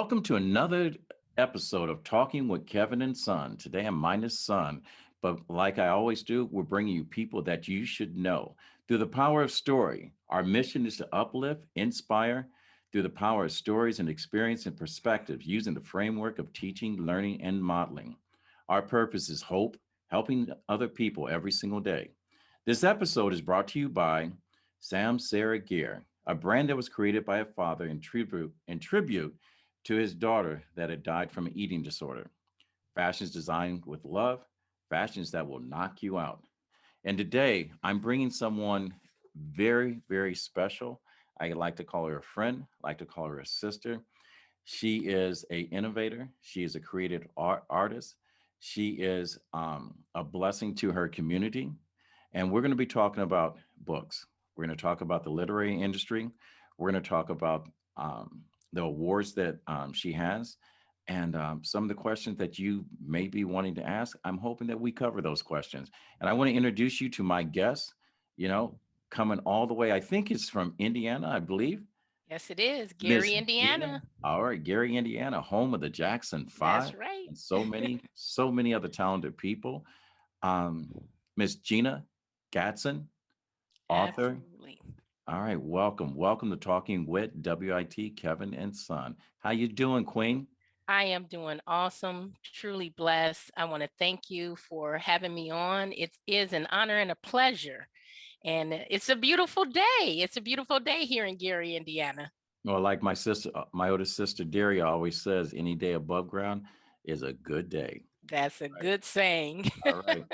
Welcome to another episode of Talking with Kevin and Son. Today I'm minus Son, but like I always do, we're bringing you people that you should know. Through the power of story, our mission is to uplift, inspire through the power of stories and experience and perspectives using the framework of teaching, learning, and modeling. Our purpose is hope, helping other people every single day. This episode is brought to you by Sam Sarah Gear, a brand that was created by a father in tribute to his daughter that had died from an eating disorder. Fashions designed with love, fashions that will knock you out. And today I'm bringing someone very, very special. I like to call her a friend, I like to call her a sister. She is a innovator. She is a creative artist. She is a blessing to her community. And we're going to be talking about books. We're going to talk about the literary industry. We're going to talk about the awards that she has and some of the questions that you may be wanting to ask. I'm hoping that we cover those questions. And I want to introduce you to my guest, you know, coming all the way, I think it's from Indiana, I believe. Yes, it is. Miss Gary, Gina. Indiana. All right, Gary, Indiana, home of the Jackson That's Five, right. and so many other talented people. Um, Miss Gina Gadson, author. Absolutely. All right, welcome to Talking with WIT Kevin and Son. How you doing, Queen? I am doing awesome, truly blessed. I want to thank you for having me on. It is an honor and a pleasure. And it's a beautiful day. It's a beautiful day here in Gary, Indiana. Well, like my sister, my oldest sister Daria always says, any day above ground is a good day. That's a Right. good saying. All right.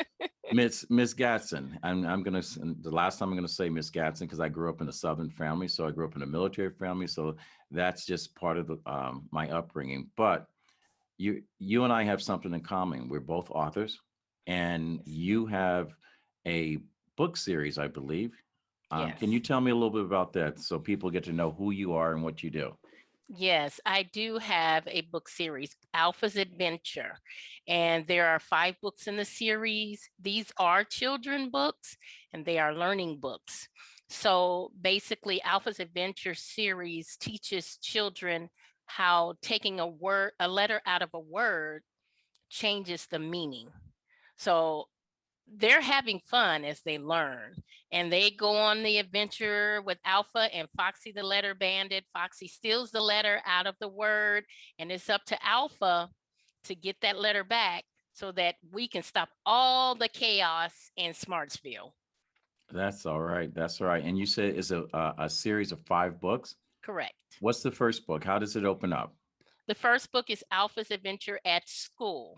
Miss Gatson. I'm gonna the last time I'm gonna say Miss Gatson because I grew up in a Southern family, so I grew up in a military family, so that's just part of the my upbringing. But you and I have something in common. We're both authors, and Yes. you have a book series, I believe. Can you Yes. tell me a little bit about that so people get to know who you are and what you do? Yes, I do have a book series, Alpha's Adventure, and there are 5 books in the series. These are children books and they are learning books. So basically, Alpha's Adventure series teaches children how taking a letter out of a word changes the meaning. So they're having fun as they learn and they go on the adventure with Alpha and Foxy the letter bandit. Foxy steals the letter out of the word, and it's up to Alpha to get that letter back so that we can stop all the chaos in Smartsville. That's all right. That's all right. And you said it's a series of 5 books. Correct. What's the first book? How does it open up? The first book is Alpha's Adventure at School.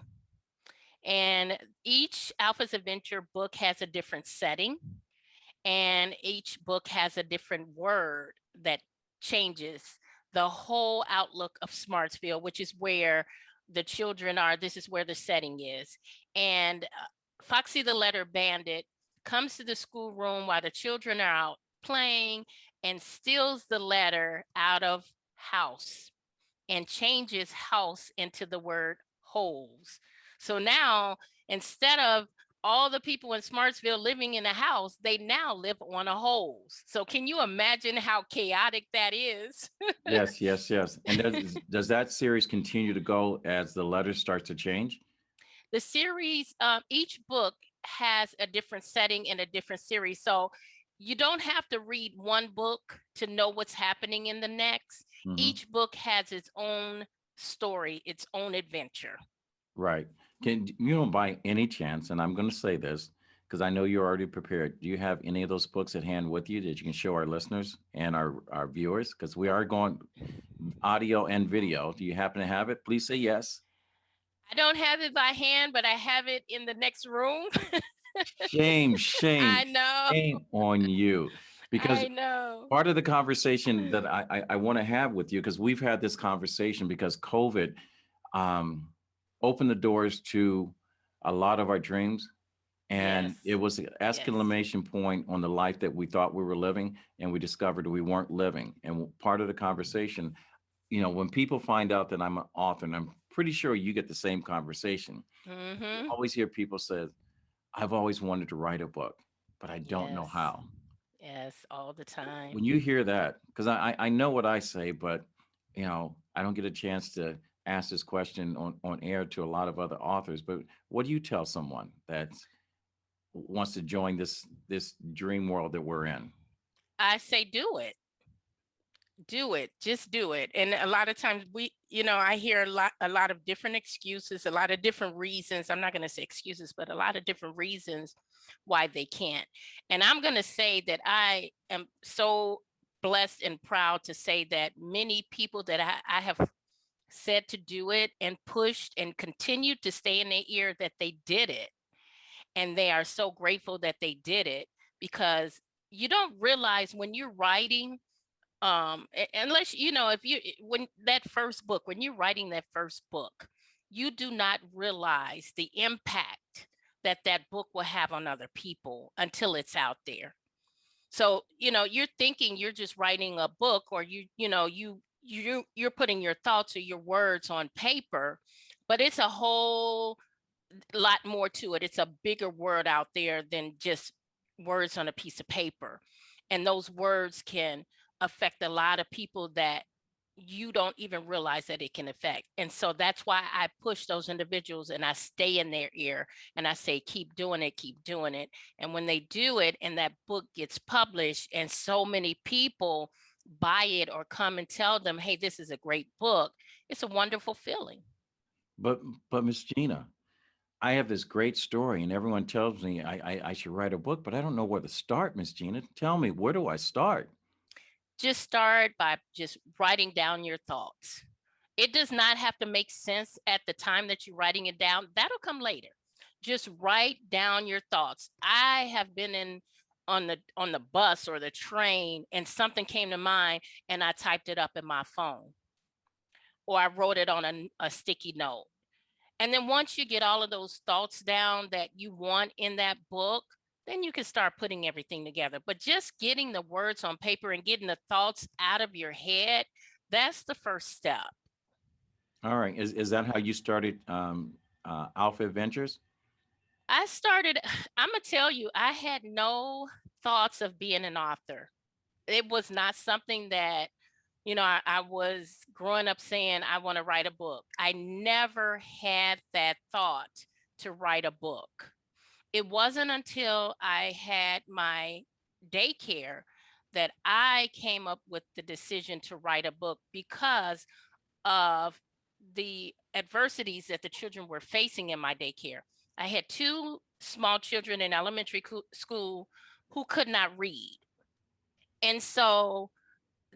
And each Alpha's Adventure book has a different setting, and each book has a different word that changes the whole outlook of Smartsville, which is where the children are. This is where the setting is. And Foxy the Letter Bandit comes to the schoolroom while the children are out playing and steals the letter out of house and changes house into the word holes. So now, instead of all the people in Smartsville living in a house, they now live on a hose. So can you imagine how chaotic that is? Yes, yes, yes. And does that series continue to go as the letters start to change? The series, each book has a different setting and a different series. So you don't have to read one book to know what's happening in the next. Hmm. Each book has its own story, its own adventure. Right. Can you don't by any chance, and I'm going to say this because I know you're already prepared. Do you have any of those books at hand with you that you can show our listeners and our viewers? Because we are going audio and video. Do you happen to have it? Please say yes. I don't have it by hand, but I have it in the next room. Shame, shame, I know. shame on you. Because I know. part of the conversation that I want to have with you, because we've had this conversation because COVID um, opened the doors to a lot of our dreams. And Yes. it was an Yes. exclamation point on the life that we thought we were living, and we discovered we weren't living. And part of the conversation, when people find out that I'm an author, and I'm pretty sure you get the same conversation, you Mm-hmm. always hear people say, I've always wanted to write a book, but I don't know Yes. how. Yes. All the time. When you hear that, because I know what I say, but I don't get a chance to ask this question on air to a lot of other authors, but what do you tell someone that wants to join this dream world that we're in? I say do it. Do it. Just do it. And a lot of times I hear a lot of different excuses, a lot of different reasons. I'm not going to say excuses, but a lot of different reasons why they can't. And I'm going to say that I am so blessed and proud to say that many people that I have said to do it and pushed and continued to stay in their ear, that they did it. And they are so grateful that they did it, because you don't realize when you're writing, unless if you when that first book, when you're writing that first book, you do not realize the impact that that book will have on other people until it's out there. So you're thinking you're just writing a book, or you're putting your thoughts or your words on paper, but it's a whole lot more to it. It's a bigger word out there than just words on a piece of paper. And those words can affect a lot of people that you don't even realize that it can affect. And so that's why I push those individuals and I stay in their ear and I say, keep doing it, keep doing it. And when they do it and that book gets published and so many people buy it or come and tell them, hey, this is a great book, it's a wonderful feeling. But Miss Gina, I have this great story, and everyone tells me I should write a book, but I don't know where to start. Miss Gina, tell me, where do I start? Just start by just writing down your thoughts. It does not have to make sense at the time that you're writing it down. That'll come later. Just write down your thoughts. I have been on the bus or the train and something came to mind and I typed it up in my phone, or I wrote it on a sticky note. And then once you get all of those thoughts down that you want in that book, then you can start putting everything together. But just getting the words on paper and getting the thoughts out of your head, that's the first step. All right, is that how you started Alpha Adventures? I started, I'm going to tell you, I had no thoughts of being an author. It was not something that, I was growing up saying, I want to write a book. I never had that thought to write a book. It wasn't until I had my daycare that I came up with the decision to write a book, because of the adversities that the children were facing in my daycare. I had two small children in elementary school who could not read. And so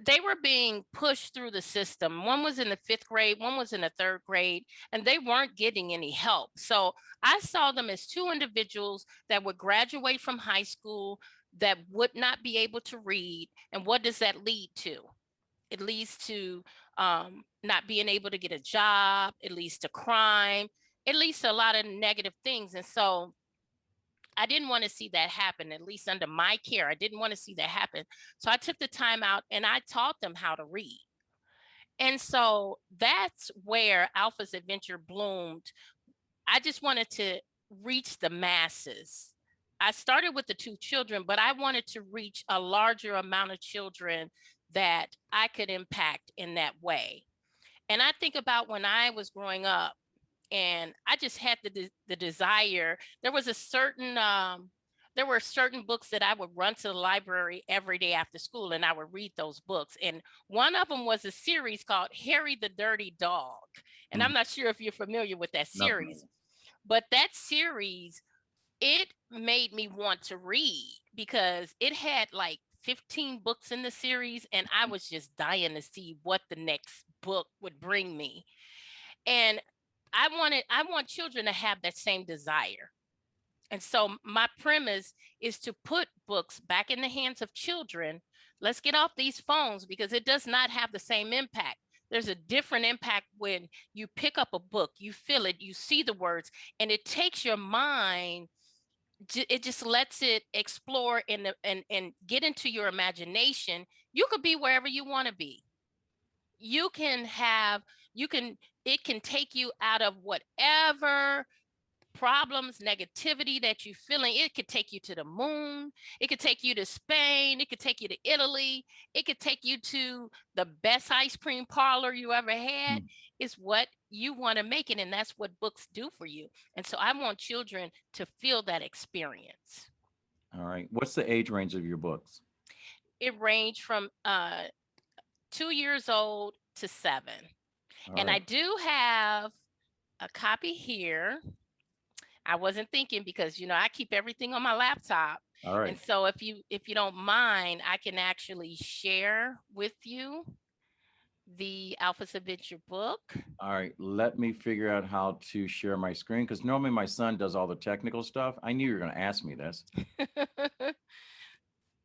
they were being pushed through the system. One was in the fifth grade, one was in the third grade, and they weren't getting any help. So I saw them as two individuals that would graduate from high school that would not be able to read. And what does that lead to? It leads to not being able to get a job. It leads to crime. It leads to a lot of negative things. And so I didn't want to see that happen, at least under my care. I didn't want to see that happen. So I took the time out and I taught them how to read. And so that's where Alpha's Adventure bloomed. I just wanted to reach the masses. I started with the two children, but I wanted to reach a larger amount of children that I could impact in that way. And I think about when I was growing up, and I just had the desire. There were certain books that I would run to the library every day after school, and I would read those books. And one of them was a series called Harry the Dirty Dog. And I'm Mhm. not sure if you're familiar with that No. series, but that series, it made me want to read because it had like 15 books in the series, and I was just dying to see what the next book would bring me. And I want children to have that same desire. And so my premise is to put books back in the hands of children. Let's get off these phones, because it does not have the same impact. There's a different impact when you pick up a book, you feel it, you see the words, and it takes your mind, it just lets it explore and get into your imagination. You could be wherever you want to be. You can have, you can, it can take you out of whatever problems, negativity that you're feeling, it could take you to the moon. It could take you to Spain. It could take you to Italy. It could take you to the best ice cream parlor you ever had. Mm. Is what you want to make it. And that's what books do for you. And so I want children to feel that experience. All right. What's the age range of your books? It ranged from 2 years old to 7. All And I right. do have a copy here. I wasn't thinking because I keep everything on my laptop. All And right. so if you don't mind, I can actually share with you the Alpha's Adventure book. All right. Let me figure out how to share my screen because normally my son does all the technical stuff. I knew you were going to ask me this.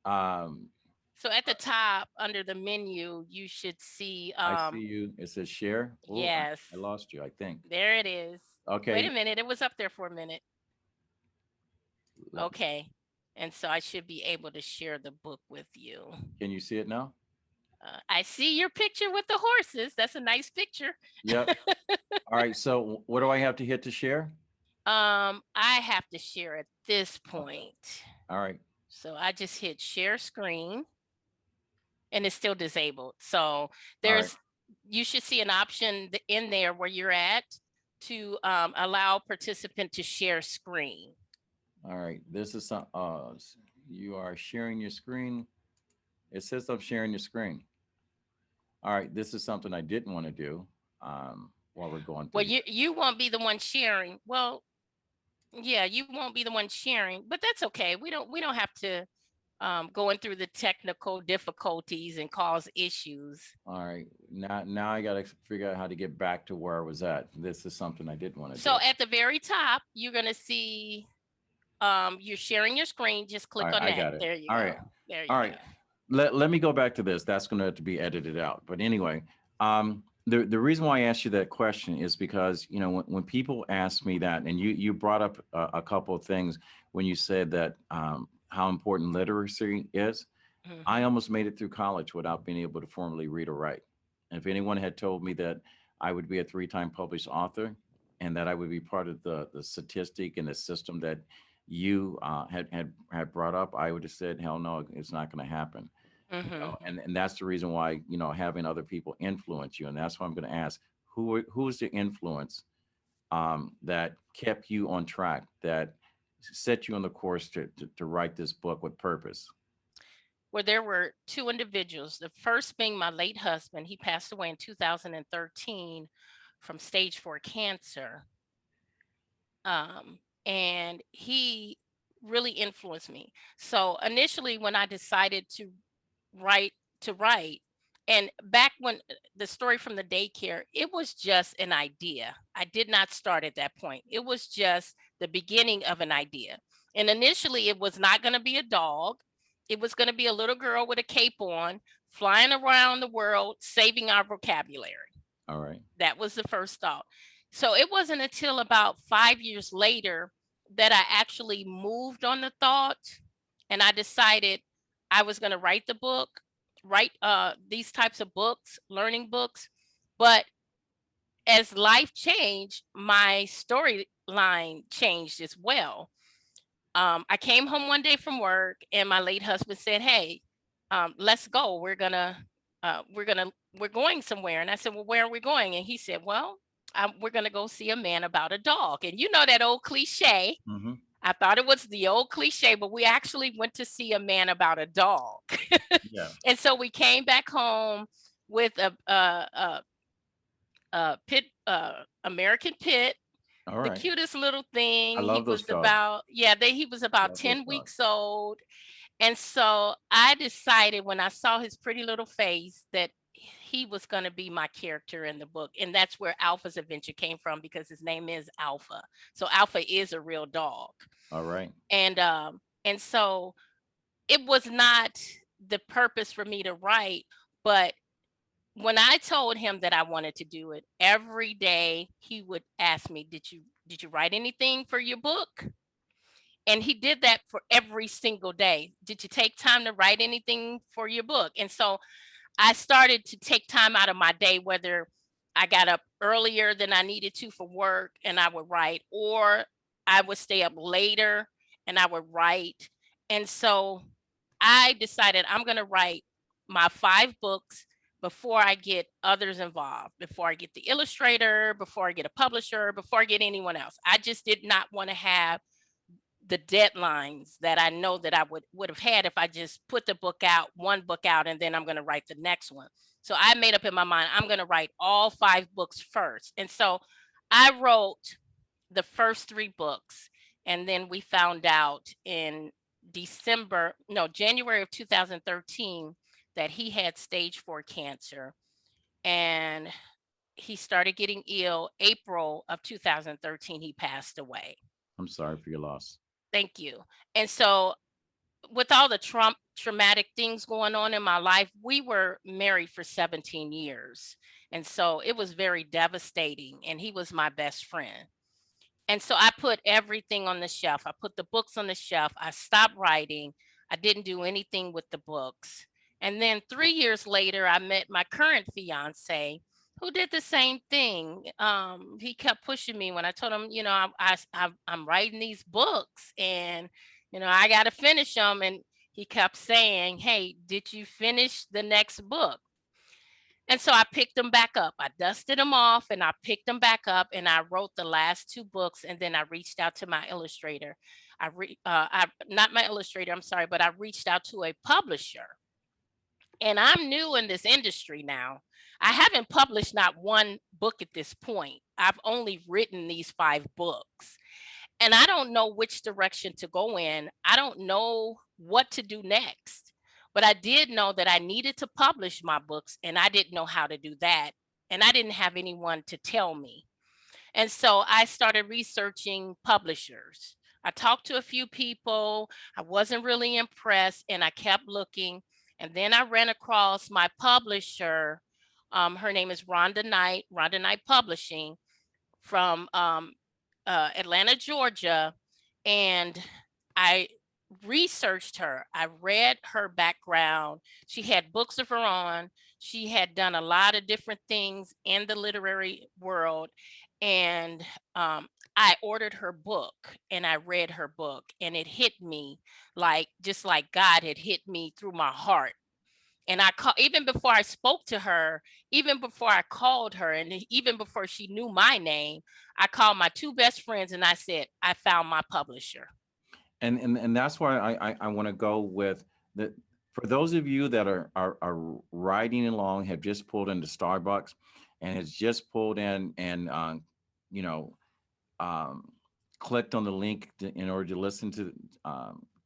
Um, So at the top under the menu, you should see I see you. It says share. Oh, yes, I lost you, I think. there it is. Wait a Okay. minute, it was up there for a minute. Let, Okay. And so I should be able to share the book with you. can you see it now? I see your picture with the horses. That's a nice picture. Yep. All right. So what do I have to hit to share? I have to share at this Okay. point. All right. So I just hit share screen and it's still disabled. So All there's right. you should see an option in there where you're at to allow participant to share screen. All right. This is some you are sharing your screen. It says I'm sharing your screen. All right. This is something I didn't want to do while we're going Well, through. you won't be the one sharing. Well, yeah, you won't be the one sharing, but that's okay. We don't have to going through the technical difficulties and cause issues. All right. Now I got to figure out how to get back to where I was at. This is something I didn't want to So do. at the very top, you're gonna see you're sharing your screen. Just All click right. on I that. got it. There you All go. right. There All you go. right. Let me go back to this. That's going to have to be edited out. But anyway, the reason why I asked you that question is because when people ask me that, and you brought up a couple of things when you said that how important literacy is. I Hmm. almost made it through college without being able to formally read or write. If anyone had told me that I would be a three-time published author and that I would be part of the statistic and the system that you had brought up, I would have said, "Hell no, it's not going to happen." Hmm. And that's the reason why having other people influence you, and that's why I'm going to ask who is the influence that kept you on track, that set you on the course to write this book with purpose. Where there were two individuals. The first being my late husband. He passed away in 2013 from stage 4 cancer. And he really influenced me. So initially, when I decided write write, and back when the story from the daycare, it was just an idea. I did not start at that point. It was just the beginning of an idea. And initially, it was not going to be a dog. It was going to be a little girl with a cape on, flying around the world, saving our vocabulary. All right. That was the first thought. So it wasn't until about 5 years later that I actually moved on the thought and I decided I was going to write the book, write these types of books, learning books. But as life changed, my storyline changed as well. I came home one day from work and my late husband said, "Hey, let's go. We're going somewhere." And I said, "Well, where are we going?" And he said, "Well, we're gonna go see a man about a dog." And you know that old cliche. Mm-hmm. I thought it was the old cliche, but we actually went to see a man about a dog. Yeah. And so we came back home with a pit, American pit, All the right. cutest little I thing. He love those was dogs. about, yeah, he was about Love those 10 dogs. weeks old. And so I decided when I saw his pretty little face that he was going to be my character in the book. And that's where Alpha's Adventure came from because his name is Alpha. So Alpha is a real dog. All right. And so it was not the purpose for me to write, but when I told him that I wanted to do it, every day he would ask me, "Did you write anything for your book?" And he did that for every single day. "Did you take time to write anything for your book?" And so I started to take time out of my day, whether I got up earlier than I needed to for work and I would write, or I would stay up later and I would write. And so I decided I'm going to write my 5 books before I get others involved, before I get the illustrator, before I get a publisher, before I get anyone else. I just did not want to have the deadlines that I know that I would have had if I just put the book out, one book out, and then I'm going to write the next one. So I made up in my mind I'm going to write all 5 books first. And so I wrote the first 3 books, and then we found out in January of 2013 that he had stage 4 cancer, and he started getting ill. April of 2013 he passed away. I'm sorry for your loss. Thank you. And so with all the traumatic things going on in my life, we were married for 17 years. And so it was very devastating. And he was my best friend. And so I put everything on the shelf. I put the books on the shelf. I stopped writing. I didn't do anything with the books. And then 3 years later, I met my current fiance who did the same thing. He kept pushing me when I told him, I'm writing these books and, I got to finish them. And he kept saying, hey, did you finish the next book? And so I picked them back up. I dusted them off and I picked them back up and I wrote the last 2 books. And then I reached out to my illustrator. Not my illustrator, I'm sorry, but I reached out to a publisher. And I'm new in this industry now. I haven't published not one book at this point. I've only written these 5 books. And I don't know which direction to go in. I don't know what to do next. But I did know that I needed to publish my books, and I didn't know how to do that. And I didn't have anyone to tell me. And so I started researching publishers. I talked to a few people. I wasn't really impressed, and I kept looking. And then I ran across my publisher. Her name is Rhonda Knight Publishing from Atlanta, Georgia. And I researched her. I read her background. She had books of her own. She had done a lot of different things in the literary world. And I ordered her book and I read her book, and it hit me just like God had hit me through my heart. And even before I spoke to her, even before I called her, and even before she knew my name, I called my 2 best friends and I said, I found my publisher. And that's why I want to go with the, for those of you that are riding along, have just pulled into Starbucks and has just pulled in and you know um, clicked on the link in order to listen to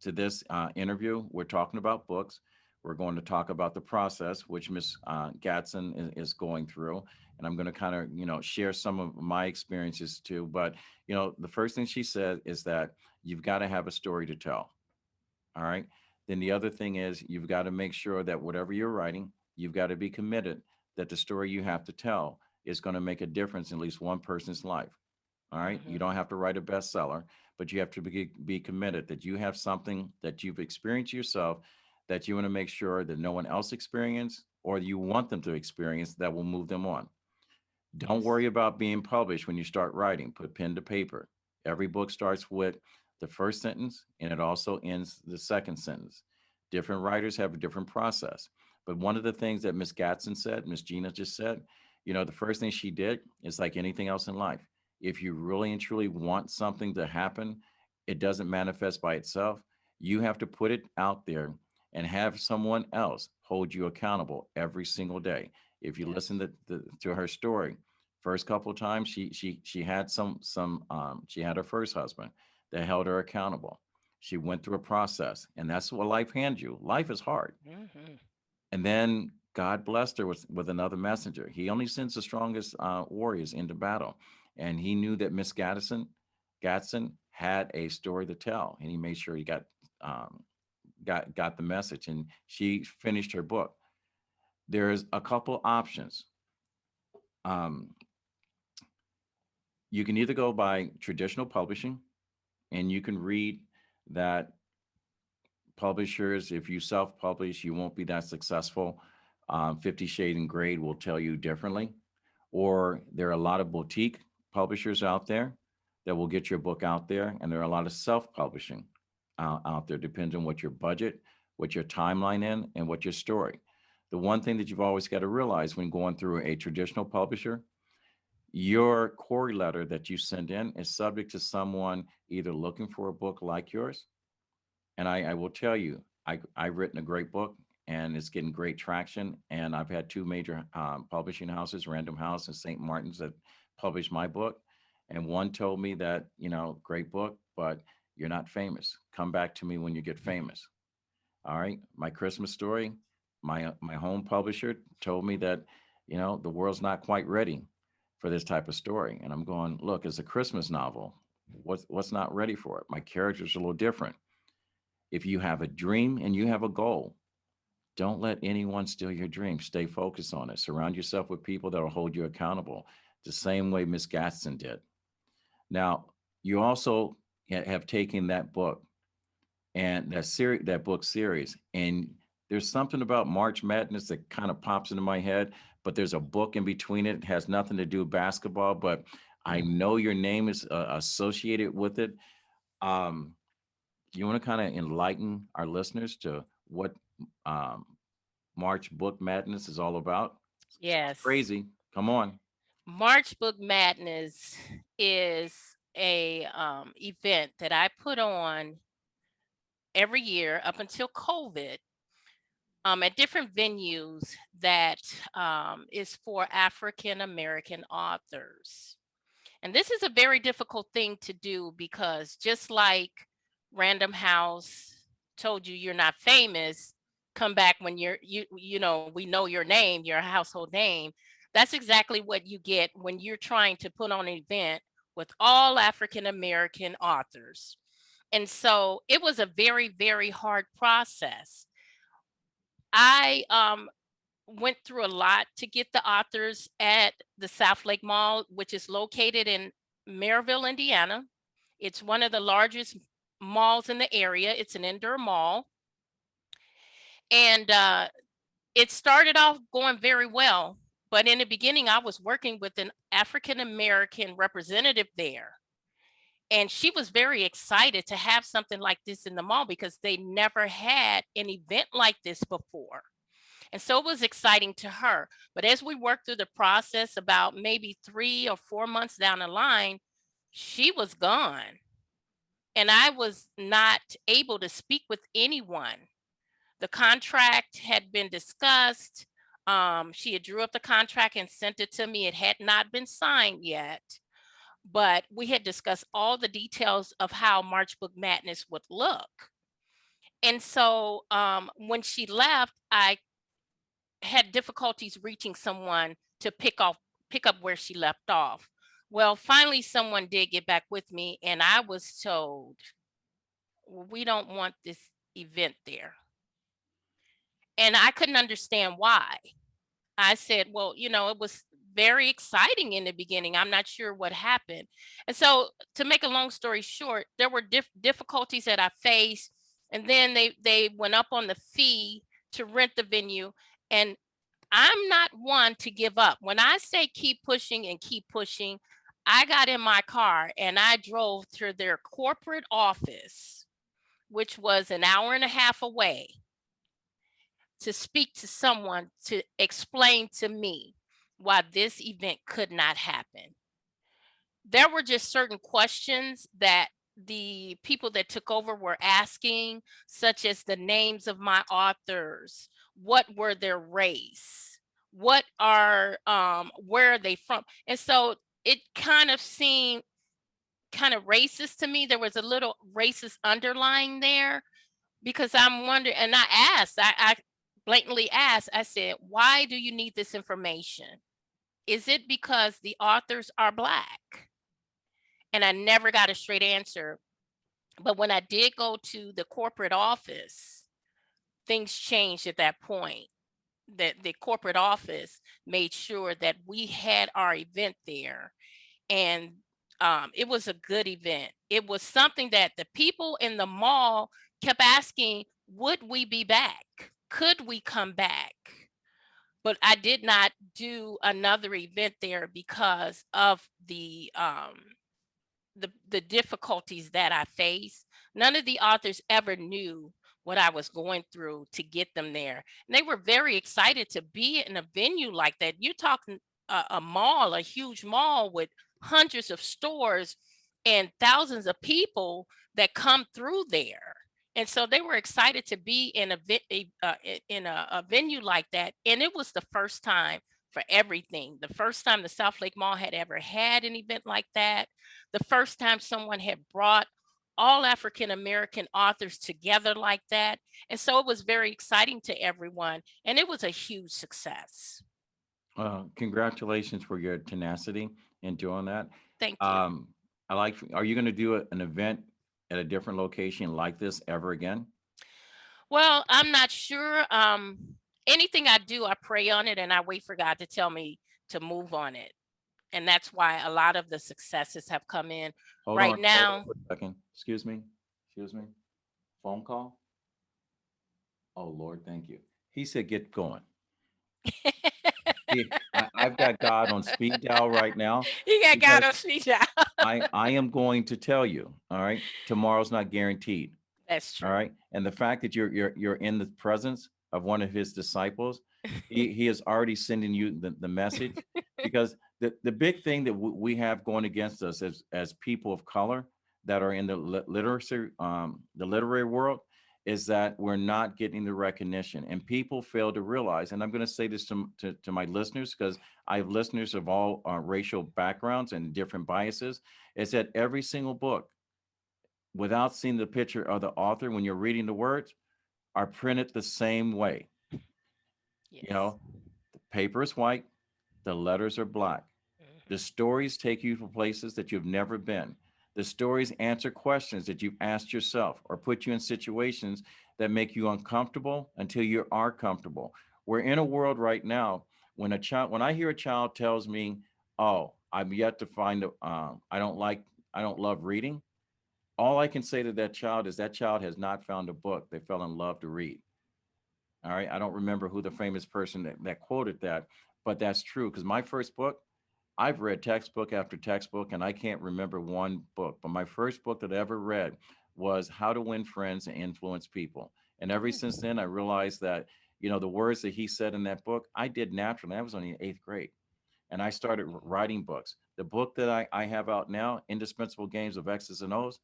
this interview. We're talking about books. We're going to talk about the process, which Miss Gadson is going through, and I'm going to kind of share some of my experiences too. But the first thing she said is that you've got to have a story to tell. All right. Then the other thing is you've got to make sure that whatever you're writing, you've got to be committed that the story you have to tell is going to make a difference in at least one person's life. All right. You Hmm. don't have to write a bestseller, but you have to be committed that you have something that you've experienced yourself that you want to make sure that no one else experience or you want them to experience that will move them on. Don't Yes. worry about being published when you start writing. Put pen to paper. Every book starts with the first sentence and it also ends the second sentence. Different writers have a different process. But one of the things that Miss Gatson said, Miss Gina just said, the first thing she did is like anything else in life. If you really and truly want something to happen, it doesn't manifest by itself. You have to put it out there and have someone else hold you accountable every single day. If you listen Yes. to her story, first couple of times she had she had her first husband that held her accountable. She went through a process, and that's what life hands you. Life is hard. Hmm. And then God blessed her with another messenger. He only sends the strongest warriors into battle. And he knew that Miss Gatson had a story to tell, and he made sure he um, got the message. And she finished her book. There's a couple options. Um, you can either go by traditional publishing, and you can read that publishers, if you self-publish, you won't be that successful. 50 Shade and Grade will tell you differently. Or there are a lot of boutique publishers out there. that will get your book out there. And there are a lot of self-publishing out there, depends on what your budget, what your timeline in, and what your story. The one thing that you've always got to realize when going through a traditional publisher, your query letter that you send in is subject to someone either looking for a book like yours. And I will tell you, I've written a great book and it's getting great traction. And I've had two major publishing houses, Random House and St. Martin's, that published my book. And one told me that, great book, but you're not famous. Come back to me when you get famous. All right. My Christmas story, my home publisher told me that, the world's not quite ready for this type of story. And I'm going, look, it's a Christmas novel. What's not ready for it? My character's a little different. If you have a dream and you have a goal, don't let anyone steal your dream. Stay focused on it. Surround yourself with people that will hold you accountable, the same way Miss Gadson did. Now, you also have taken that book and that book series, and there's something about March Madness that kind of pops into my head, but there's a book in between it. It has nothing to do with basketball, but I know your name is associated with it. Um, you want to kind of enlighten our listeners to what um, March Book Madness is all about? Sounds Yes. crazy. Come on. March Book Madness is a event that I put on every year up until COVID, at different venues that is for African American authors. And this is a very difficult thing to do because just like Random House told you you're not famous, come back when we know your name, your household name. That's exactly what you get when you're trying to put on an event with all African American authors. And so it was a very, very hard process. I went through a lot to get the authors at the Southlake Mall, which is located in Merrillville, Indiana. It's one of the largest malls in the area. It's an indoor mall. And it started off going very well. But in the beginning, I was working with an African American representative there. And she was very excited to have something like this in the mall because they never had an event like this before. And so it was exciting to her. But as we worked through the process, about maybe 3 or 4 months down the line, she was gone. And I was not able to speak with anyone. The contract had been discussed. She had drew up the contract and sent it to me. It had not been signed yet, but we had discussed all the details of how March Book Madness would look. And so when she left, I had difficulties reaching someone to pick up where she left off. Well, finally someone did get back with me and I was told, "Well, we don't want this event there." And I couldn't understand why. I said, "Well, it was very exciting in the beginning. I'm not sure what happened." And so, to make a long story short, there were difficulties that I faced, and then they went up on the fee to rent the venue, and I'm not one to give up. When I say keep pushing and keep pushing, I got in my car and I drove to their corporate office, which was an hour and a half away, to speak to someone to explain to me why this event could not happen. There were just certain questions that the people that took over were asking, such as the names of my authors, what were their race, where are they from? And so it kind of seemed kind of racist to me. There was a little racist underlying there because I'm wondering, and I blatantly asked, I said, why do you need this information? Is it because the authors are Black? And I never got a straight answer. But when I did go to the corporate office, things changed at that point. That the corporate office made sure that we had our event there. And it was a good event. It was something that the people in the mall kept asking, would we be back? Could we come back? But I did not do another event there because of the the difficulties that I faced. None of the authors ever knew what I was going through to get them there. And they were very excited to be in a venue like that. You're talking a mall, a huge mall with hundreds of stores and thousands of people that come through there. And so they were excited to be in a venue like that. And it was the first time for everything. The first time the Southlake Mall had ever had an event like that, the first time someone had brought all African American authors together like that. And so it was very exciting to everyone. And it was a huge success. Congratulations for your tenacity in doing that. Thank you. Um, I like. Are you going to do an event at a different location like this ever again? Well, I'm not sure. Anything I do, I pray on it and I wait for God to tell me to move on it. And that's why a lot of the successes have come in right Hold on now. for a second. Excuse me. Phone call. Oh Lord, thank you. He said, "Get going." I've got God on speed dial right now You got because God on speed dial. I am going to tell you. All right, tomorrow's not guaranteed. That's All true. right. And the fact that you're in the presence of one of his disciples, he is already sending you the message, because the big thing that we have going against us as people of color that are in the literacy the literary world is that we're not getting the recognition, and people fail to realize. And I'm going to say this to my listeners, because I have listeners of all racial backgrounds and different biases, is that every single book, without seeing the picture of the author when you're reading the words, are printed the same way. You Yes. know, the paper is white, the letters are black. The Mhm. stories take you to places that you've never been. The stories answer questions that you've asked yourself or put you in situations that make you uncomfortable until you are comfortable. We're in a world right now when I hear a child tells me, "Oh, I'm yet to find I don't love reading." All I can say to that child is that child has not found a book they fell in love to read. All right. I don't remember who the famous person that quoted that, but that's true. Because my first book, I've read textbook after textbook, and I can't remember one book. But my first book that I ever read was How to Win Friends and Influence People. And ever since Mm. then, I realized that, the words that he said in that book, I did naturally. I was only in eighth grade. And I started writing books. The book that I have out now, Indispensable Games of X's and O's,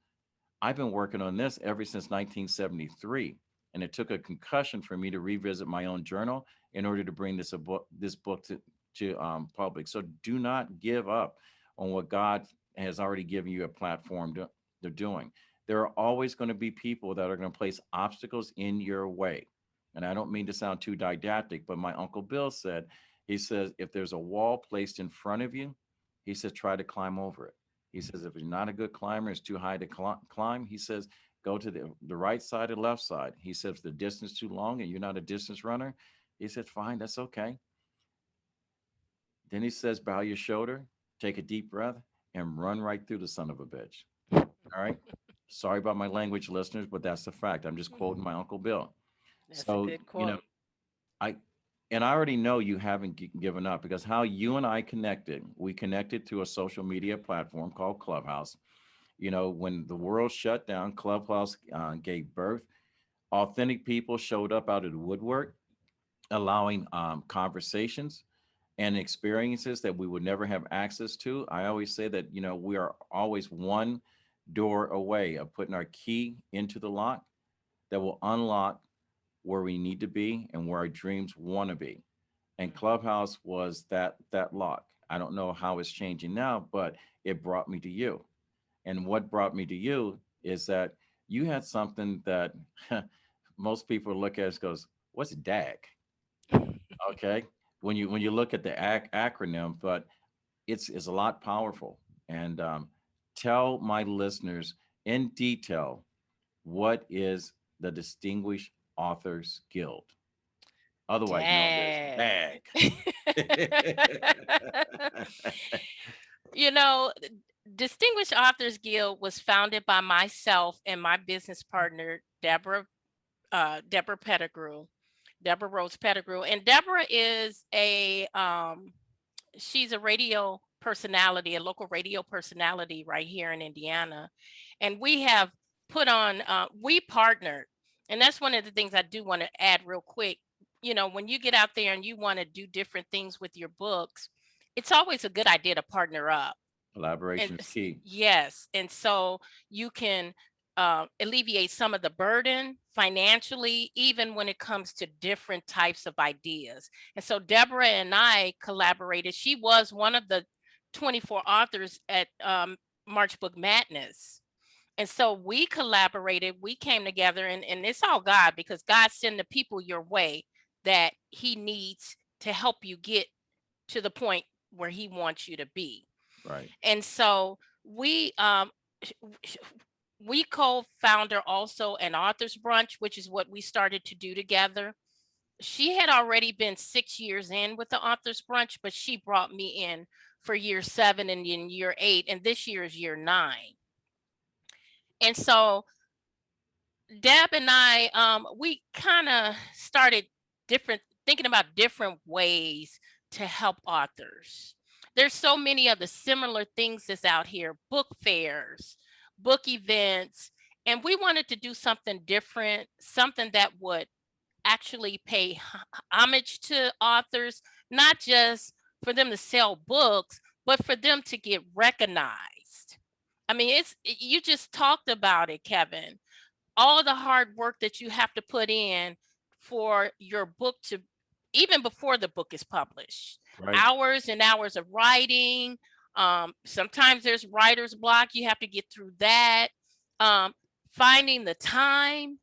I've been working on this ever since 1973, and it took a concussion for me to revisit my own journal in order to bring this book to public. So do not give up on what God has already given you a platform to doing. There are always going to be people that are going to place obstacles in your way. And I don't mean to sound too didactic, but my Uncle Bill said, he says, if there's a wall placed in front of you, he says, try to climb over it. He says, if you're not a good climber, it's too high to climb. He says, go to the right side or left side. He says, if the distance too long and you're not a distance runner, he said, fine, that's okay. Then he says, bow your shoulder, take a deep breath, and run right through the son of a bitch. All right. Sorry about my language, listeners, but that's the fact. I'm just quoting my Uncle Bill. That's a So, good quote. I, and I already know you haven't given up, because how you and I connected, we connected through a social media platform called Clubhouse. When the world shut down, Clubhouse gave birth. Authentic people showed up out of the woodwork, allowing conversations and experiences that we would never have access to. I always say that, we are always one door away of putting our key into the lock that will unlock where we need to be and where our dreams want to be. And Clubhouse was that lock. I don't know how it's changing now, but it brought me to you. And what brought me to you is that you had something that most people look at it goes, "What's DAG?" Okay, when you look at the acronym, but it's a lot powerful. And tell my listeners in detail what is the Distinguished Authors Guild, otherwise known as Dang. DAG. You know, Distinguished Authors Guild was founded by myself and my business partner, Deborah Pettigrew, Deborah Rose Pettigrew. And Deborah is a She's a radio personality, a local radio personality right here in Indiana. And we have put on, we partnered. And that's one of the things I do want to add real quick. You know, when you get out there and you want to do different things with your books, it's always a good idea to partner up. And Collaboration is key. yes, and so you can alleviate some of the burden financially, even when it comes to different types of ideas. And so Deborah and I collaborated. She was one of the 24 authors at March Book Madness. And so we collaborated, we came together, and it's all God, because God send the people your way that he needs to help you get to the point where he wants you to be. Right. And so sh- sh- we co-founder also an author's brunch, which is what we started to do together. She had already been 6 years in with the author's brunch, but she brought me in for year 7 and in year 8, and this year is year 9. And so Deb and I, we kind of started different, thinking about different ways to help authors. There's so many of the similar things that's out here: book fairs, book events, and we wanted to do something different, something that would actually pay homage to authors, not just for them to sell books, but for them to get recognized. I mean, you just talked about it, Kevin, all the hard work that you have to put in for your book to, even before the book is published, Right. hours and hours of writing. Sometimes there's writer's block, you have to get through that. um, Finding the time,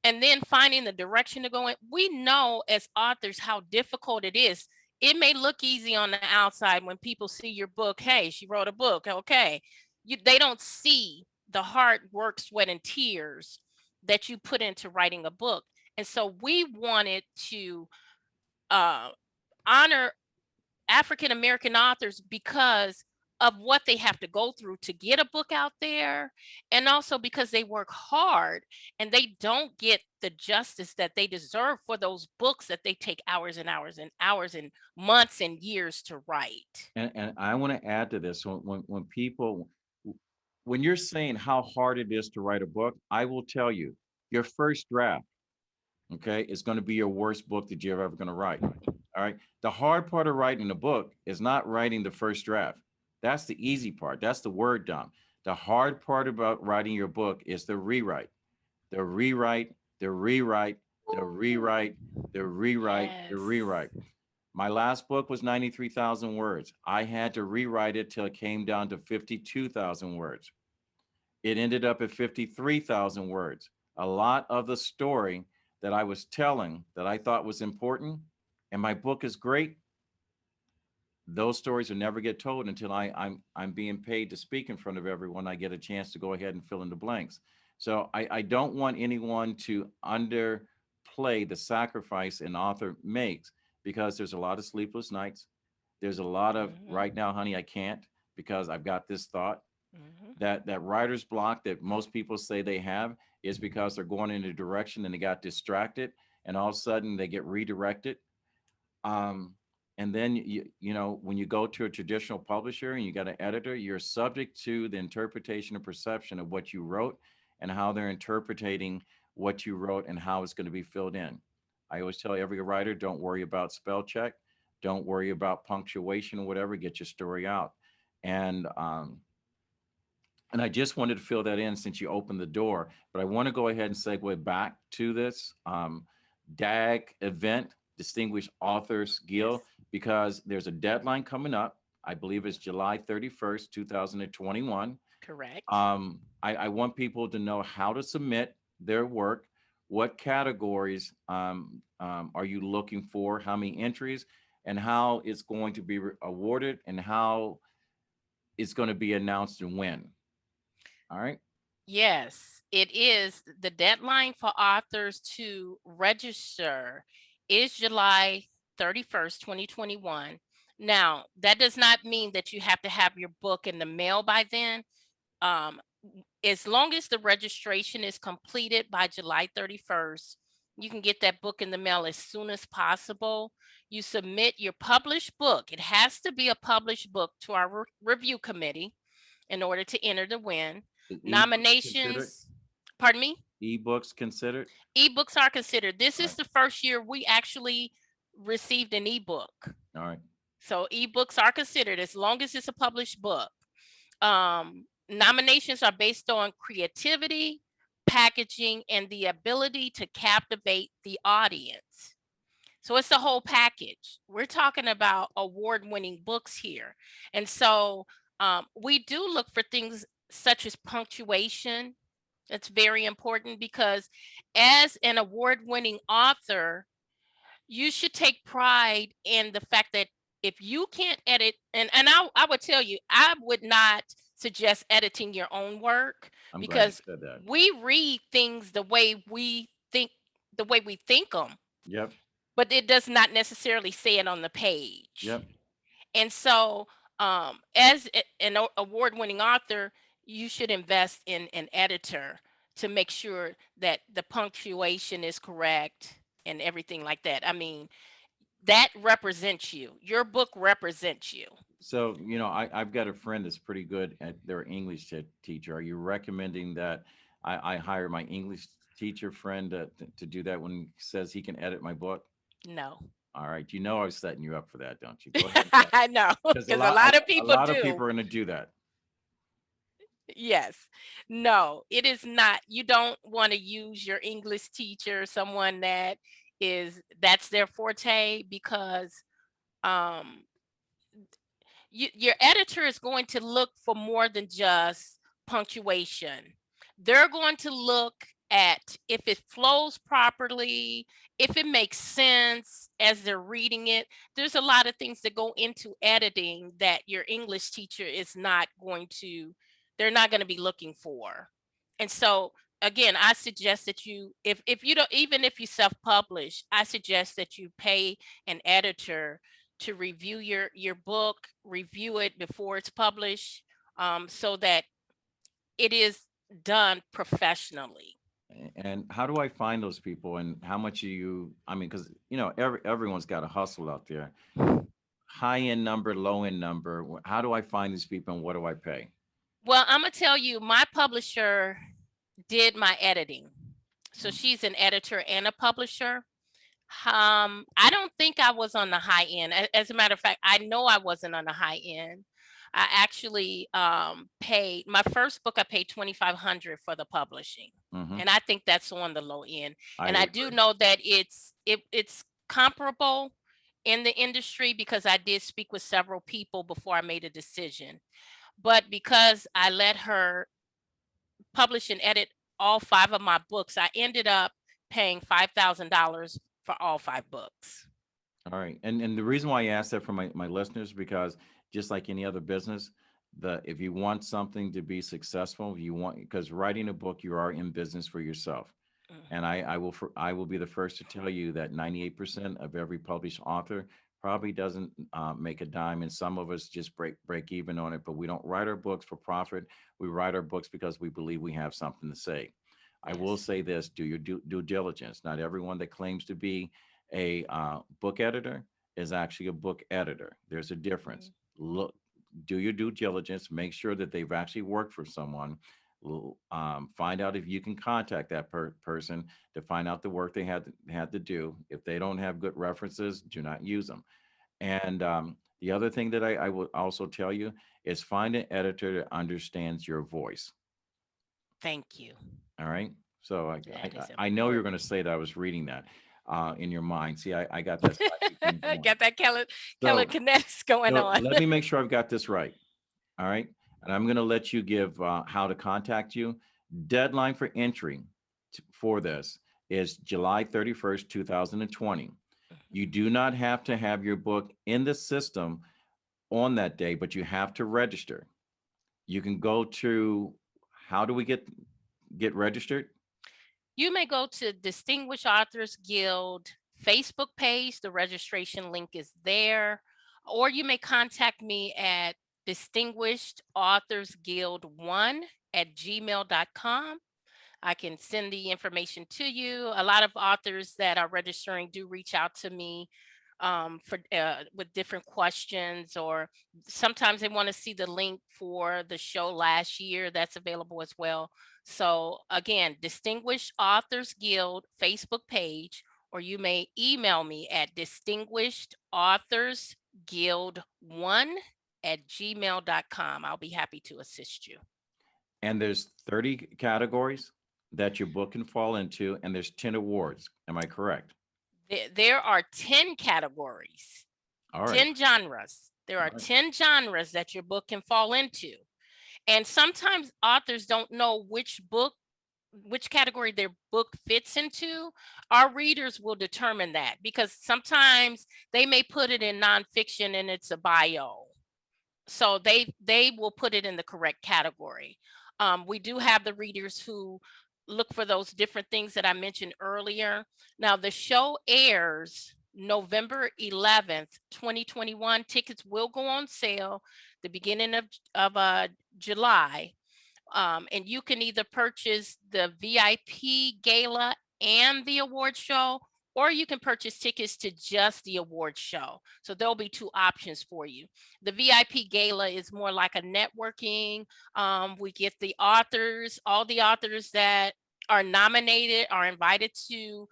and then finding the direction to go in. We know as authors how difficult it is. It may look easy on the outside when people see your book. Hey, she wrote a book. Okay. They don't see the hard work, sweat, and tears that you put into writing a book. And so we wanted to uh, honor African American authors because of what they have to go through to get a book out there, and also because they work hard and they don't get the justice that they deserve for those books that they take hours and hours and hours and months and years to write. And I want to add to this. When people, when you're saying how hard it is to write a book, I will tell you, your first draft, okay, is going to be your worst book that you're ever going to write. All right. The hard part of writing a book is not writing the first draft. That's the easy part. That's the word dump. The hard part about writing your book is the rewrite, the rewrite, the rewrite, the rewrite, the rewrite, the Yes. rewrite. My last book was 93,000 words. I had to rewrite it till it came down to 52,000 words. It ended up at 53,000 words. A lot of the story that I was telling that I thought was important, and my book is great, those stories will never get told until I'm being paid to speak in front of everyone. I get a chance to go ahead and fill in the blanks. So I don't want anyone to underplay the sacrifice an author makes, because there's a lot of sleepless nights. There's a lot of Hmm. right now, honey, I can't because I've got this thought. Hmm. That writer's block that most people say they have is because they're going in a direction and they got distracted, and all of a sudden they get redirected. um, and then when you go to a traditional publisher and you got an editor, you're subject to the interpretation and perception of what you wrote and how they're interpreting what you wrote and how it's going to be filled in. I always tell every writer, don't worry about spell check, don't worry about punctuation or whatever, get your story out. And um, and I just wanted to fill that in since you opened the door. But I want to go ahead and segue back to this DAG event, Distinguished Authors Yes. Guild, because there's a deadline coming up. I believe it's July 31st, 2021. Correct. I want people to know how to submit their work. What categories are you looking for? How many entries? And how it's going to be awarded, and how it's going to be announced and when. All right. Yes, it is. The deadline for authors to register is July 31st, 2021. Now, that does not mean that you have to have your book in the mail by then. Um, as long as the registration is completed by July 31st, you can get that book in the mail as soon as possible. you submit your published book. It has to be a published book to our review committee in order to enter the win. Is ebooks considered? Nominations, pardon me? Ebooks considered? Ebooks are considered. This All is right. the first year we actually received an ebook. All right. So ebooks are considered as long as it's a published book. Nominations are based on creativity, packaging, and the ability to captivate the audience. So it's the whole package. We're talking about award-winning books here. And so we do look for things such as punctuation. It's very important because as an award-winning author, you should take pride in the fact that if you can't edit, and I would tell you, I would not suggest editing your own work I'm glad you because said that. we read things the way we think them, Yep. but it does not necessarily say it on the page. Yep. And so, as an award-winning author, you should invest in an editor to make sure that the punctuation is correct and everything like that. I mean, that represents you. Your book represents you. So, I've got a friend that's pretty good at their English teacher. Are you recommending that I hire my English teacher friend to do that when he says he can edit my book? No. All right. You know I was setting you up for that, don't you? Go ahead. I know, Because because a lot of a people lot of do. people are going to do that. Yes. No, it is not. You don't want to use your English teacher, someone that's their forte, because um your editor is going to look for more than just punctuation. They're going to look at if it flows properly, if it makes sense as they're reading it. There's a lot of things that go into editing that your English teacher is not going to, they're not going to be looking for. And so again, I suggest that if you don't, even if you self-publish, I suggest that you pay an editor to review your book, review it before it's published, so that it is done professionally. And how do I find those people? And how much are you? I mean, because everyone's got a hustle out there. High end number, low end number. How do I find these people, and what do I pay? Well, I'm gonna tell you, my publisher did my editing, so Mm. she's an editor and a publisher. I don't think I was on the high end. As a matter of fact, I know I wasn't on the high end. I actually paid my first book. I paid 2,500 for the publishing, Mm-hmm. and I think that's on the low end. I And I do agree. know that it's comparable in the industry because I did speak with several people before I made a decision. But because I let her publish and edit all five of my books, I ended up paying $5,000 for all five books. All right. And the reason why I asked that for my listeners, because just like any other business, if you want something to be successful, you want, because writing a book, you are in business for yourself. And Mhm. I will be the first to tell you that 98% of every published author probably doesn't make a dime, and some of us just break even on it. But we don't write our books for profit. We write our books because we believe we have something to say. I will Yes. say this: do your due diligence. Not everyone that claims to be a book editor is actually a book editor. There's a difference. Mhm. Look, do your due diligence. Make sure that they've actually worked for someone. Find out if you can contact that person to find out the work they had to do. If they don't have good references, do not use them. And the other thing that I will also tell you is find an editor that understands your voice. Thank you. All right. So That is I know you're going to important. say that I was reading that in your mind. See, I got that psychic thing going. Got that So kinetics going so on. let me make sure I've got this right. All right. And I'm going to let you give how to contact you. Deadline for entry for this is July 31st, 2020. You do not have to have your book in the system on that day, but you have to register. You can go to, how do we get registered? You may go to Distinguished Authors Guild Facebook page. The registration link is there. Or you may contact me at Distinguished Authors Guild 1 at gmail.com. I can send the information to you. A lot of authors that are registering do reach out to me for with different questions, or sometimes they want to see the link for the show last year. That's available as well. So again, Distinguished Authors Guild Facebook page, or you may email me at distinguishedauthorsguild1@gmail.com. I'll be happy to assist you. And there's 30 categories that your book can fall into, and there's 10 awards. Am I correct? There are 10 categories, All right. 10 genres. There All are right. 10 genres that your book can fall into. And sometimes authors don't know which category their book fits into. Our readers will determine that, because sometimes they may put it in nonfiction and it's a bio, so they will put it in the correct category. We do have the readers who look for those different things that I mentioned earlier. Now the show airs November 11th, 2021. Tickets will go on sale the beginning of July. And you can either purchase the VIP gala and the award show, or you can purchase tickets to just the award show. So there'll be two options for you. The VIP gala is more like a networking. We get the authors, all the authors that are nominated are invited to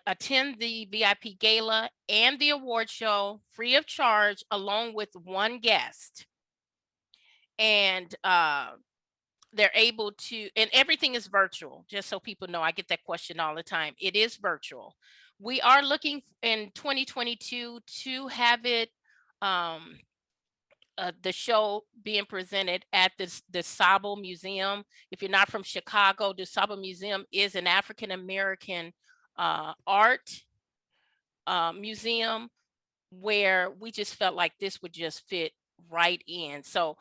attend the VIP gala and the award show free of charge, along with one guest. And they're able to, and everything is virtual, just so people know. I get that question all the time. It is virtual. We are looking in 2022 to have it, um the show being presented at the Sabo Museum. If you're not from Chicago, the Sabo Museum is an African American art museum, where we just felt like this would just fit right in. So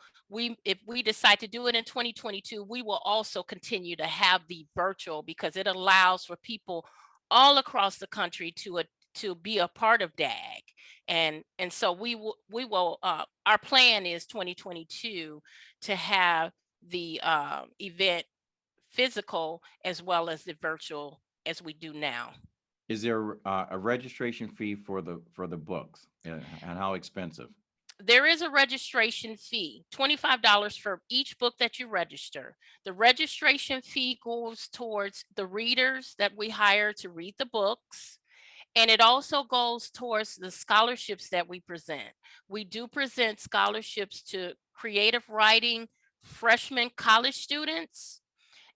if we decide to do it in 2022, we will also continue to have the virtual, because it allows for people all across the country to be a part of DAG. And so we will our plan is 2022 to have the event physical as well as the virtual as we do now. Is there a registration fee for the books, and how expensive? There is a registration fee, $25 for each book that you register. The registration fee goes towards the readers that we hire to read the books, and it also goes towards the scholarships that we present. We do present scholarships to creative writing freshman college students,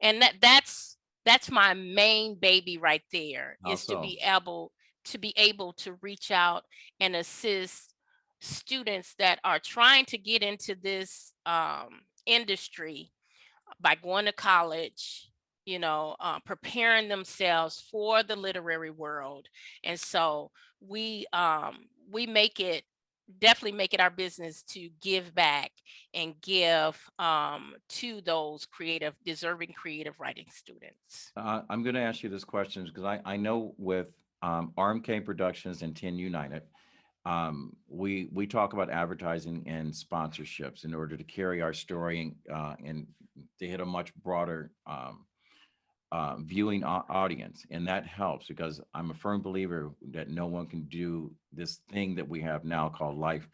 and that's my main baby right there, How is to so? be able to reach out and assist students that are trying to get into this industry by going to college, preparing themselves for the literary world. And so we definitely make it our business to give back and give to those deserving creative writing students. I'm going to ask you this question because I know with RMK Productions and 10 United, we talk about advertising and sponsorships in order to carry our story and to hit a much broader viewing audience, and that helps because I'm a firm believer that no one can do this thing that we have now called life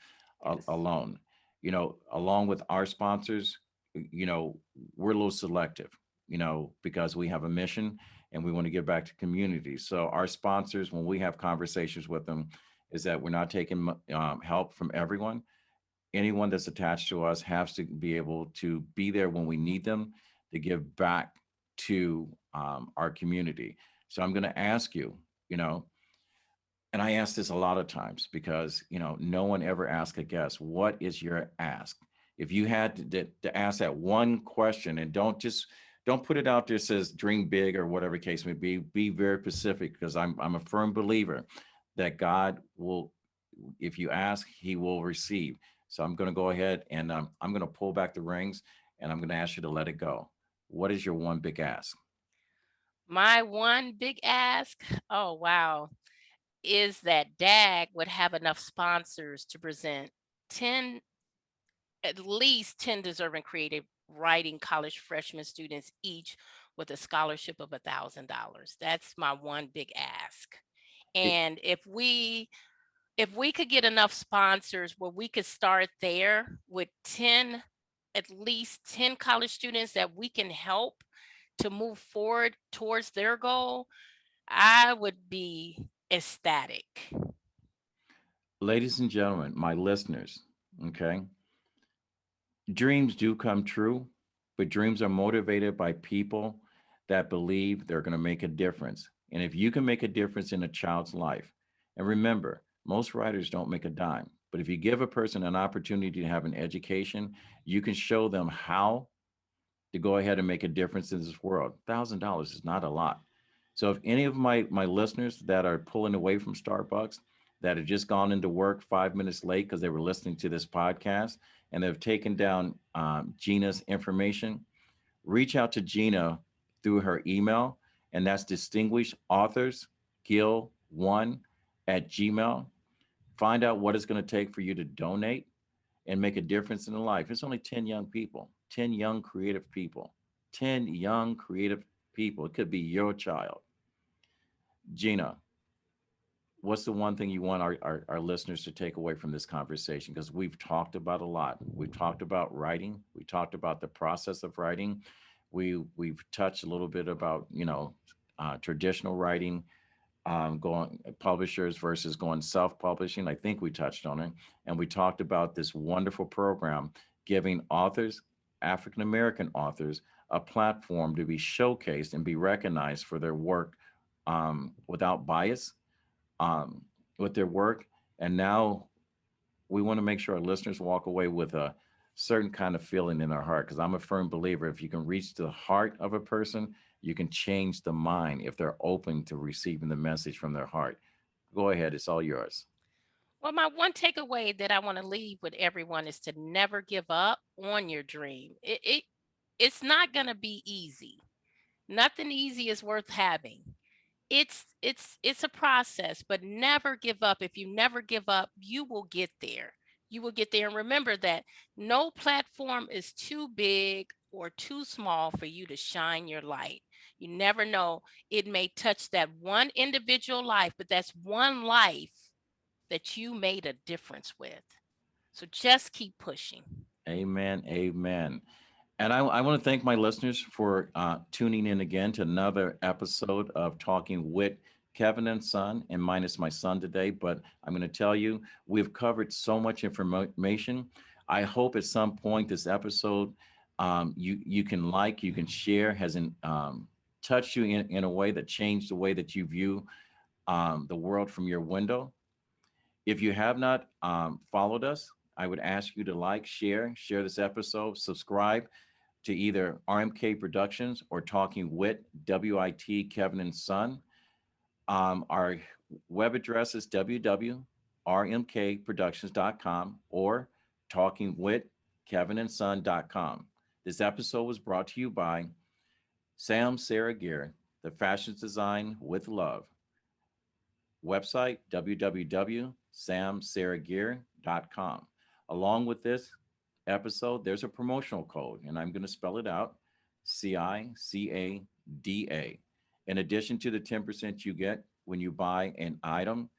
Yes. alone. Along with our sponsors, you know, we're a little selective, because we have a mission and we want to give back to communities. So our sponsors, when we have conversations with them, is that we're not taking help from everyone. Anyone that's attached to us has to be able to be there when we need them to give back to our community. So I'm going to ask you, you know, and I ask this a lot of times because, no one ever asks a guest, what is your ask? If you had to ask that one question, and don't put it out there says dream big or whatever case may be very specific, because I'm a firm believer that God will, if you ask, he will receive. So I'm going to go ahead and I'm going to pull back the rings and I'm going to ask you to let it go. What is your one big ask? My one big ask, oh wow, is that DAG would have enough sponsors to present 10, at least 10 deserving creative writing college freshman students each with a scholarship of $1,000. That's my one big ask. It, And if we If we could get enough sponsors where we could start there with 10, at least 10 college students that we can help to move forward towards their goal, I would be ecstatic. Ladies and gentlemen, my listeners, okay, dreams do come true, but dreams are motivated by people that believe they're going to make a difference. And if you can make a difference in a child's life, and remember, most writers don't make a dime, but if you give a person an opportunity to have an education, you can show them how to go ahead and make a difference in this world. $1,000 is not a lot. So if any of my listeners that are pulling away from Starbucks, that have just gone into work 5 minutes late because they were listening to this podcast and they've taken down Gina's information, reach out to Gina through her email, and that's distinguished authors guild one at Gmail. Find out what it's going to take for you to donate and make a difference in the life. It's only 10 young people, 10 young creative people, 10 young creative people. It could be your child. Gina, what's the one thing you want our listeners to take away from this conversation? Because we've talked about a lot. We've talked about writing. We talked about the process of writing. We've touched a little bit about, traditional writing, going publishers versus going self-publishing. I think we touched on it, and we talked about this wonderful program giving authors, African American authors, a platform to be showcased and be recognized for their work without bias um, with their work. And now we want to make sure our listeners walk away with a certain kind of feeling in their heart. Because I'm a firm believer if you can reach the heart of a person, you can change the mind if they're open to receiving the message from their heart. Go ahead, it's all yours. Well, my one takeaway that I want to leave with everyone is to never give up on your dream. It's not going to be easy. Nothing easy is worth having. It's a process, but never give up. If you never give up, you will get there. You will get there, and remember that no platform is too big or too small for you to shine your light. You never know, it may touch that one individual life, but that's one life that you made a difference with. So just keep pushing. Amen. Amen. And I want to thank my listeners for tuning in again to another episode of Talking with Kevin and Son, and minus my son today. But I'm going to tell you, we've covered so much information. I hope at some point this episode you can like, you can share, hasn't touched you in a way that changed the way that you view the world from your window. If you have not followed us, I would ask you to like, share this episode, subscribe to either RMK Productions or Talking Wit, WIT, Kevin and Son. Our web address is www.rmkproductions.com or talkingwithkevinandson.com. This episode was brought to you by Sam Sarah Gear, the Fashions Design with Love. Website www.samsarahgear.com. Along with this episode, there's a promotional code, and I'm going to spell it out: CICADA. In addition to the 10% you get when you buy an item,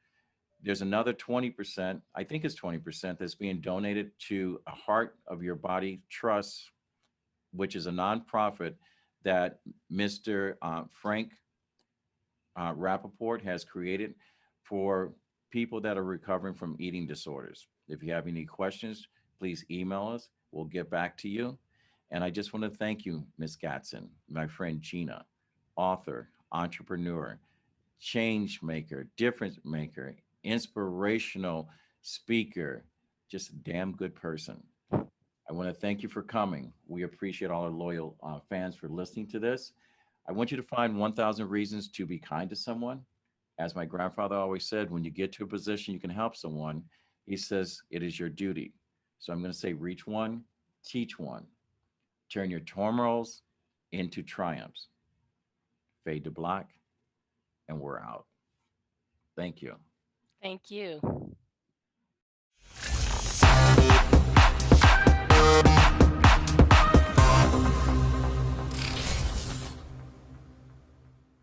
there's another 20%, I think it's 20%, that's being donated to a Heart of Your Body Trust, which is a nonprofit that Mr. Frank Rappaport has created for people that are recovering from eating disorders. If you have any questions, please email us. We'll get back to you. And I just want to thank you, Miss Gadson, my friend Gina, author, entrepreneur, change maker, difference maker, inspirational speaker, just a damn good person. I want to thank you for coming. We appreciate all our loyal fans for listening to this. I want you to find 1,000 reasons to be kind to someone. As my grandfather always said, when you get to a position you can help someone, he says it is your duty. So I'm going to say, reach one, teach one, turn your turmoils into triumphs. Fade to black, and we're out. Thank you. Thank you.